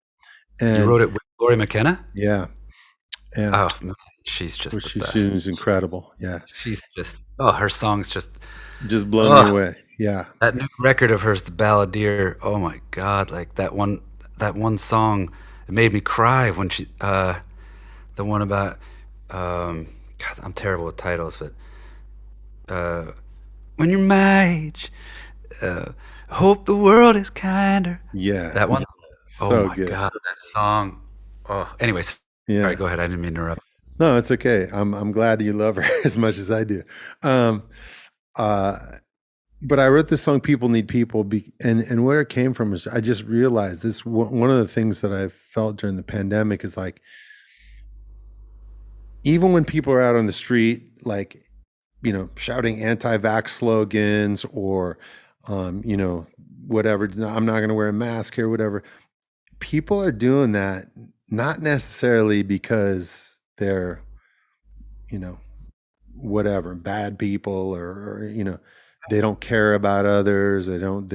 Speaker 2: you
Speaker 1: And
Speaker 2: wrote it with Lori McKenna.
Speaker 1: yeah, yeah.
Speaker 2: Oh, man, she's just
Speaker 1: Which
Speaker 2: the
Speaker 1: she's
Speaker 2: best.
Speaker 1: is incredible. Yeah.
Speaker 2: She's just, oh, her songs just,
Speaker 1: Just blow me
Speaker 2: oh,
Speaker 1: away. Yeah.
Speaker 2: that new record of hers, The Balladeer. Oh my God, like that one song, it made me cry when the one about, God, I'm terrible with titles, but uh, when you're my age, uh, hope the world is kinder.
Speaker 1: Yeah.
Speaker 2: That one. Oh
Speaker 1: So
Speaker 2: my
Speaker 1: good.
Speaker 2: God, that song. Oh, anyways, sorry,
Speaker 1: Yeah.
Speaker 2: go ahead. I didn't mean to interrupt.
Speaker 1: No, it's okay. I'm glad you love her as much as I do. Um, uh, but I wrote this song "People Need People," and where it came from is I just realized this. One of the things that I felt during the pandemic is like, even when people are out on the street, like shouting anti-vax slogans or, whatever. I'm not going to wear a mask here, whatever. People are doing that not necessarily because they're, you know, whatever, bad people or they don't care about others. They don't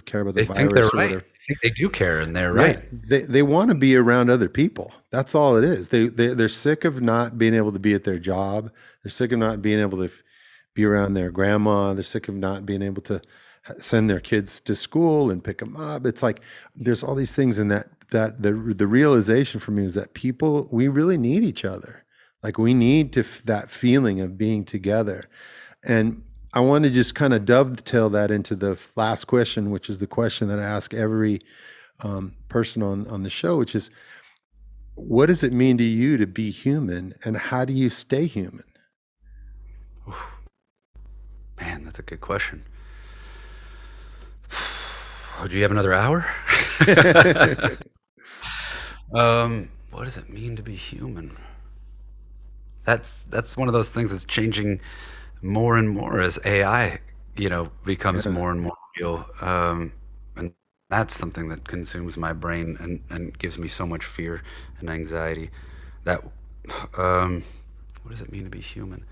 Speaker 1: care about the
Speaker 2: They think they're
Speaker 1: virus or
Speaker 2: right.
Speaker 1: whatever.
Speaker 2: I think they do care, and they're
Speaker 1: Yeah,
Speaker 2: right.
Speaker 1: they want to be around other people. That's all it is. They're sick of not being able to be at their job. They're sick of not being able to be around their grandma. They're sick of not being able to send their kids to school and pick them up. It's like there's all these things in that the realization for me is that people, we really need each other. Like we need that feeling of being together. And I want to just kind of dovetail that into the last question, which is the question that I ask every person on the show, which is, what does it mean to you to be human, and how do you stay human?
Speaker 2: Man, that's a good question. Oh, do you have another hour? What does it mean to be human? That's one of those things that's changing more and more as AI, becomes
Speaker 1: Yeah.
Speaker 2: more and more real. And that's something that consumes my brain and gives me so much fear and anxiety. That, what does it mean to be human?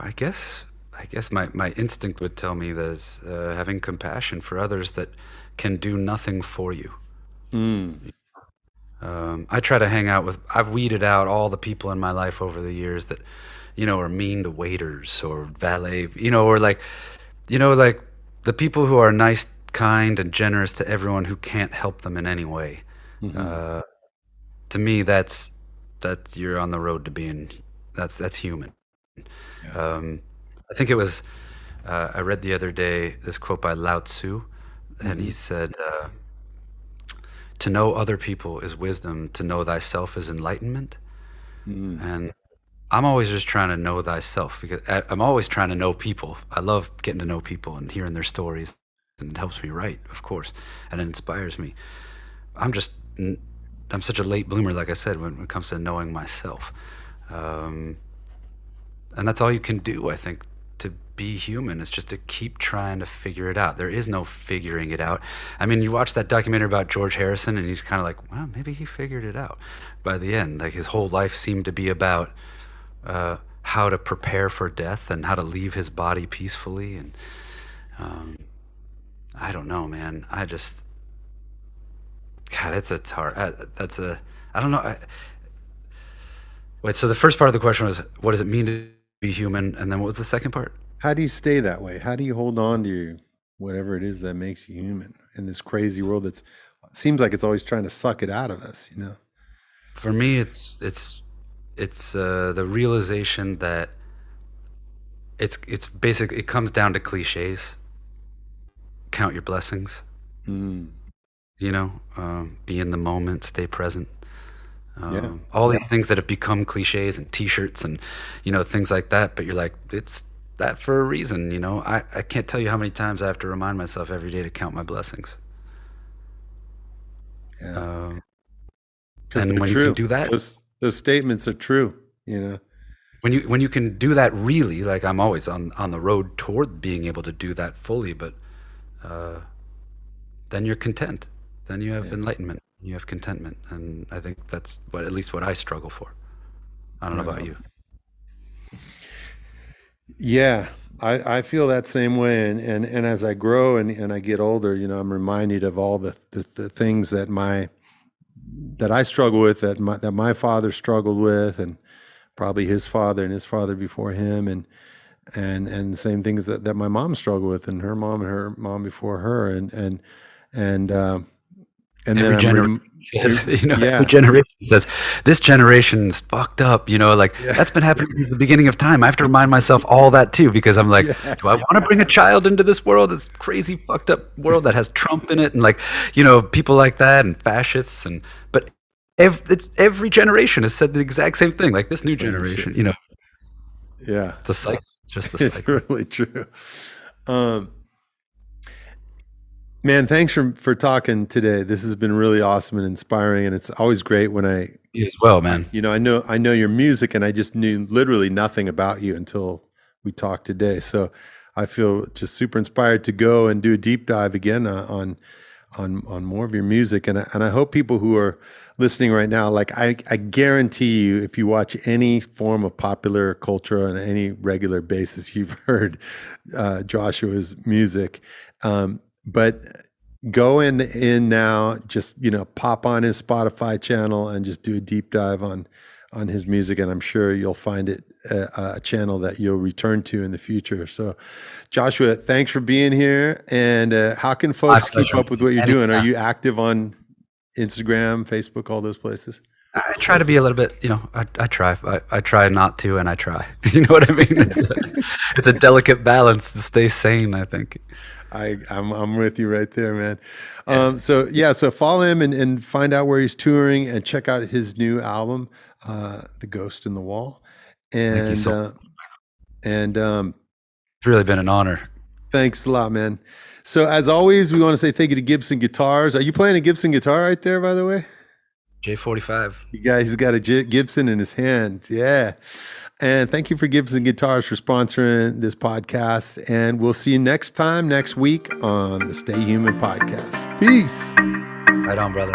Speaker 2: I guess my instinct would tell me that it's having compassion for others that can do nothing for you.
Speaker 1: Mm.
Speaker 2: I try to hang out with. I've weeded out all the people in my life over the years that, are mean to waiters or valet, or like the people who are nice, kind, and generous to everyone who can't help them in any way.
Speaker 1: Hmm.
Speaker 2: To me, that's you're on the road to being. That's human.
Speaker 1: Yeah.
Speaker 2: I think it was. I read the other day this quote by Lao Tzu, and he
Speaker 1: Hmm.
Speaker 2: said, "To know other people is wisdom. To know thyself is enlightenment."
Speaker 1: Mm.
Speaker 2: And I'm always just trying to know thyself because I'm always trying to know people. I love getting to know people and hearing their stories, and it helps me write, of course, and it inspires me. I'm just, I'm such a late bloomer, like I said, when it comes to knowing myself. Um, that's all you can do, I think, to be human, is just to keep trying to figure it out. There is no figuring it out. I mean, you watch that documentary about George Harrison, and he's kind of like, well, maybe he figured it out by the end. Like, his whole life seemed to be about how to prepare for death and how to leave his body peacefully. And I don't know, man. God, it's a hard. I don't know. Wait, so the first part of the question was, what does it mean to be human? And then what was the second part?
Speaker 1: How do you stay that way? How do you hold on to whatever it is that makes you human in this crazy world that seems like it's always trying to suck it out of us, you know?
Speaker 2: For me, it's the realization that it's basically, it comes down to cliches. Count your blessings. You know, be in the moment, stay present. All these things that have become cliches and T-shirts and, you know, things like that. But you're like, it's that for a reason. You know, I can't tell you how many times I have to remind myself every day to count my blessings.
Speaker 1: Yeah.
Speaker 2: And when you can do that,
Speaker 1: those statements are true. You know,
Speaker 2: when you can do that, really, like, I'm always on the road toward being able to do that fully. But then you're content. Then you have enlightenment. You have contentment, and I think that's at least what I struggle for. I don't know about you.
Speaker 1: Yeah, I feel that same way, and as I grow and I get older, you know, I'm reminded of all the things that I struggle with, that my father struggled with, and probably his father and his father before him, and the same things that my mom struggled with, and her mom before her, and
Speaker 2: every generation, you know, every generation says, this generation's fucked up, you know, like, that's been happening since the beginning of time. I have to remind myself all that too, because I'm like, do I want to bring a child into this world, this crazy fucked up world that has Trump in it, and, like, you know, people like that, and fascists, but every generation has said the exact same thing, like, this new generation, you know.
Speaker 1: Yeah,
Speaker 2: it's a cycle, just the cycle.
Speaker 1: It's really true. Man, thanks for talking today. This has been really awesome and inspiring, and it's always great when
Speaker 2: you as well, man.
Speaker 1: You know, I know your music, and I just knew literally nothing about you until we talked today. So I feel just super inspired to go and do a deep dive again on more of your music, and I hope people who are listening right now, like, I guarantee you, if you watch any form of popular culture on any regular basis, you've heard Joshua's music. But go in now, just, you know, pop on his Spotify channel and just do a deep dive on his music, and I'm sure you'll find it a channel that you'll return to in the future. So, Joshua, thanks for being here. And how can folks keep up with what you're doing? Are you active on Instagram, Facebook, all those places?
Speaker 2: I try to be a little bit, you know, I try. I try not to, and I try. You know what I mean? It's a delicate balance to stay sane, I think.
Speaker 1: I'm with you right there, man. So follow him and find out where he's touring, and check out his new album, The Ghost in the Wall. And
Speaker 2: thank you so much. It's really been an honor.
Speaker 1: Thanks a lot, man. So as always, we want to say thank you to Gibson Guitars. Are you playing a Gibson guitar right there, by the way?
Speaker 2: J45.
Speaker 1: He's got a Gibson in his hand. Yeah. And thank you for Gibson Guitars for sponsoring this podcast. And we'll see you next week on the Stay Human podcast. Peace.
Speaker 2: Right on, brother.